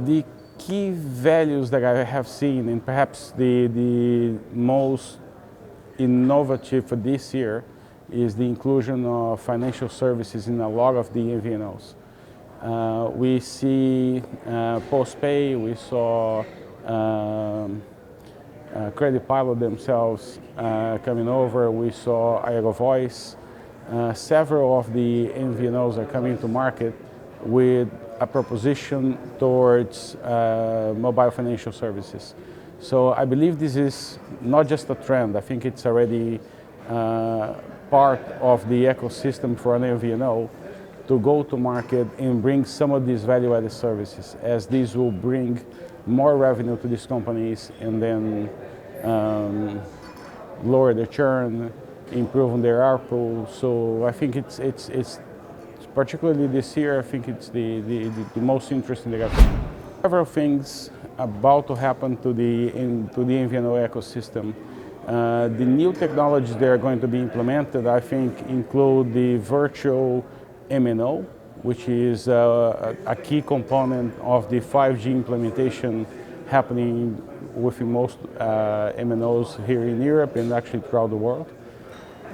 The key values that I have seen, and perhaps the most innovative for this year, is the inclusion of financial services in a lot of the MVNOs. We see postpay, we saw Credit Pilot themselves coming over, we saw AeroVoice. Several of the MVNOs are coming to market with a proposition towards mobile financial services. So I believe this is not just a trend, I think it's already part of the ecosystem for an MVNO to go to market and bring some of these value-added services, as these will bring more revenue to these companies and then lower the churn, improve their ARPU. So I think it's particularly this year, I think it's the most interesting thing. Several things about to happen to the MVNO ecosystem. The new technologies that are going to be implemented, I think, include the virtual MNO, which is a key component of the 5G implementation happening within most MNOs here in Europe and actually throughout the world.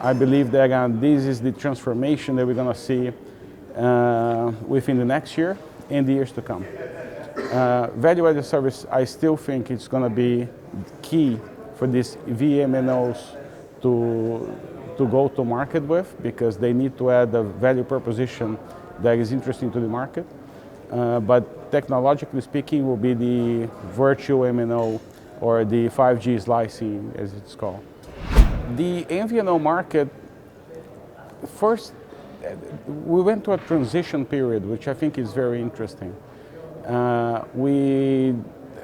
I believe that this is the transformation that we're going to see within the next year and the years to come. Value-added service, I still think it's going to be key for these VMNOs to go to market with, because they need to add a value proposition that is interesting to the market. But technologically speaking, will be the virtual MNO or the 5G slicing, as it's called. The MVNO market, first, we went to a transition period, which I think is very interesting.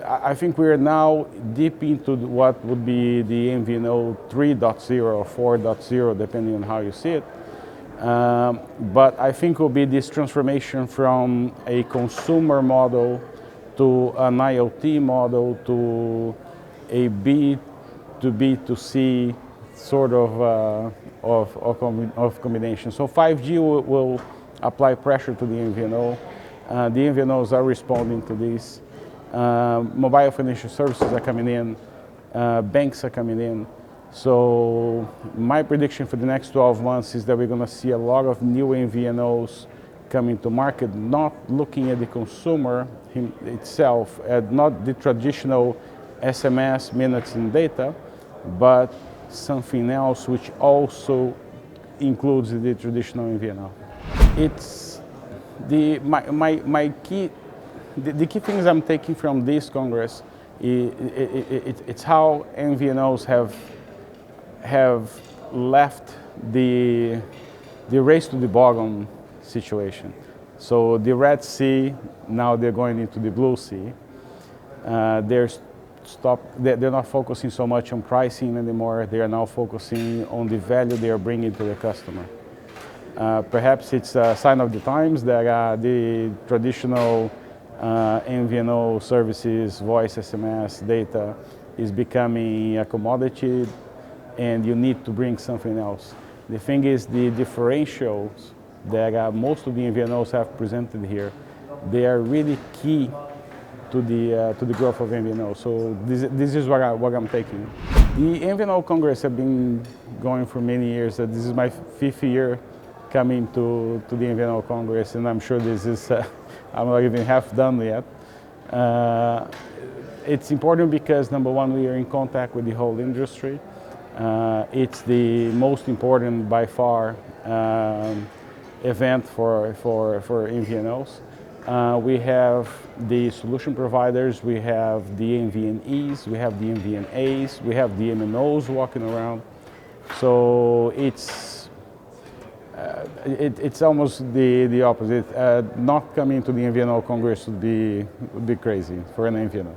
I think we are now deep into what would be the MVNO 3.0 or 4.0, depending on how you see it. But I think it will be this transformation from a consumer model to an IoT model to a B2B2C sort of combination. So 5G will apply pressure to the MVNO. The MVNOs are responding to this. Mobile financial services are coming in, banks are coming in. So my prediction for the next 12 months is that we're going to see a lot of new MVNOs coming to market, not looking at the consumer itself, not the traditional SMS, minutes and data, but something else which also includes the traditional MVNO. It's my key. The key things I'm taking from this Congress, it's how MVNOs have left the race to the bottom situation. So the Red Sea, now they're going into the Blue Sea. They're not focusing so much on pricing anymore. They are now focusing on the value they are bringing to the customer. Perhaps it's a sign of the times that the traditional MVNO services, voice, SMS, data, is becoming a commodity, and you need to bring something else. The thing is, the differentials that most of the MVNOs have presented here, they are really key to the growth of MVNO. So this is what I'm taking. The MVNO Congress have been going for many years. This is my 5th year coming to the MVNO Congress, and I'm sure this is I'm not even half done yet. It's important because, number one, we are in contact with the whole industry. It's the most important, by far, event for MVNOs. We have the solution providers, we have the MVNEs, we have the MVNAs, we have the MNOs walking around. So it's almost the opposite. Not coming to the MVNO Congress would be crazy for an MVNO.